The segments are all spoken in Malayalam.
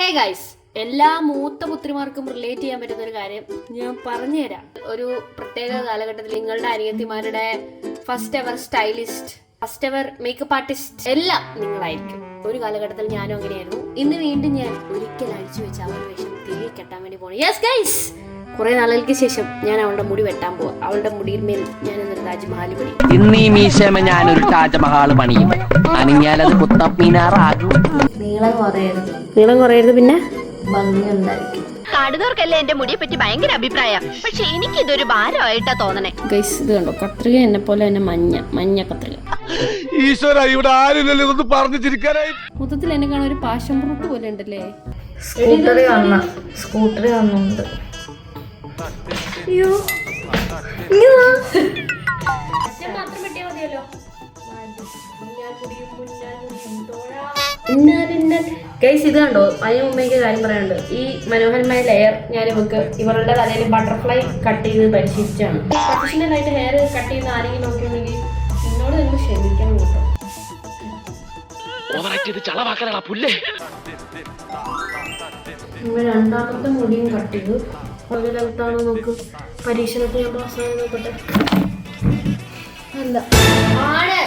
ഹേ ഗൈസ്, എല്ലാ മൂത്ത പുത്രിമാർക്കും റിലേറ്റ് ചെയ്യാൻ പറ്റുന്ന ഒരു കാര്യം ഞാൻ പറഞ്ഞുതരാം. ഒരു പ്രത്യേക കാലഘട്ടത്തിൽ നിങ്ങളുടെ അനിയത്തിമാരുടെ first ever stylist, first ever makeup artist എല്ലാം നിങ്ങളായിരിക്കും. ഒരു കാലഘട്ടത്തിൽ ഞാനും അങ്ങനെയായിരുന്നു. ഇന്ന് വീണ്ടും ഞാൻ ഒരിക്കൽ അഴിച്ചു വെച്ച അവരുടെ വേഷം തിരികെ കെട്ടാൻ വേണ്ടി പോകണം. യെസ് ഗൈസ്, കുറെ നാളുകൾക്ക് ശേഷം ഞാൻ അവളുടെ മുടി വെട്ടാൻ പോവാ. അവളുടെ മുടിയിൽ മേൽ ഞാൻ ഇന്നൊരു താജ്മഹൽ പണി. ഇന്ന് ഈ മീശമ ഞാനൊരു താജ്മഹൽ പണിയും. അണിഞ്ഞാലത് കുത്തപ്പീനാറാകും. നീളം കുറയരുത്, പിന്നെ ഭംഗിയുണ്ടായിരിക്കും. കാടുന്നവർക്കല്ലേ എന്റെ മുടിയെ പറ്റി ഭയങ്കര അഭിപ്രായം. പക്ഷെ എനിക്ക് ഇതൊരു ഭാരമായിട്ടാ തോന്നണേ. ഗൈസ്, ഇത് കണ്ടോ, കത്രിക എന്നെ പോലെ തന്നെ മഞ്ഞ കത്രിക. ഈശ്വര, ഇവിടെ ആരുമില്ലല്ലോ ഇതൊന്ന് പറഞ്ഞു ചിരിക്കാനായി. മൊത്തത്തിൽ എന്നെ കാണാൻ ഒരു പാഷൻ ഫ്രൂട്ട് പോലെ ഉണ്ടല്ലേ. സ്കൂട്ടർ കാണുന്നുണ്ട്. ഗൈസ്, ഇത് കണ്ടോ, അതിന് മുമ്പ് എനിക്ക് കാര്യം പറയാനുണ്ട്. ഈ മനോഹരമായ ലെയർ ഞാൻ ഇവരുടെ തലയിൽ ബട്ടർഫ്ലൈ കട്ട് ചെയ്ത് പരിശീലിച്ചാണ്. പ്രൊഫഷണലായിട്ട് ഹെയർ കട്ട് ചെയ്യുന്ന ആരെങ്കിലും നോക്കിയിട്ടുണ്ടെങ്കിൽ എന്നോട് നിങ്ങൾ ക്ഷമിക്കണം കേട്ടോ. രണ്ടാമത്തെ മുടിയും കട്ട് ചെയ്തു. ഒരു ലെങ്താണോ നോക്ക്. പരീക്ഷണത്തിൽ ഞാൻ പാസ്സായി നോക്കട്ടെ. അല്ല, ആണ്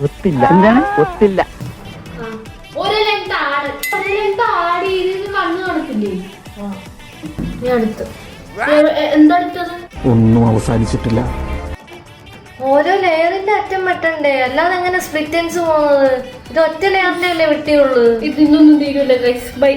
ഒത്തില്ല. എന്താണ് ഒത്തില്ല? ഒരു ലെങ്ത് ആണ്. ഒരു ലെങ്ത് ആഡ് ചെയ്ത് കണ്ണു നടക്കില്ലേ? ഞാൻ അടുത്ത് എന്തടുത്തത്? ഒന്നും അവസാനിച്ചിട്ടില്ല. ഓരോ ലെയറിന്റെ അറ്റം വെട്ടണ്ടേ, അല്ലാതെ എങ്ങനെ സ്പ്ലിറ്റൻസ് പോകുന്നത്? ഇത് ഒറ്റ ലെയറിന്റെ അല്ലേ വെട്ടിയുള്ളൂ. ഇതൊന്നും തീരുമല്ലോ ഗൈസ്. ബൈ.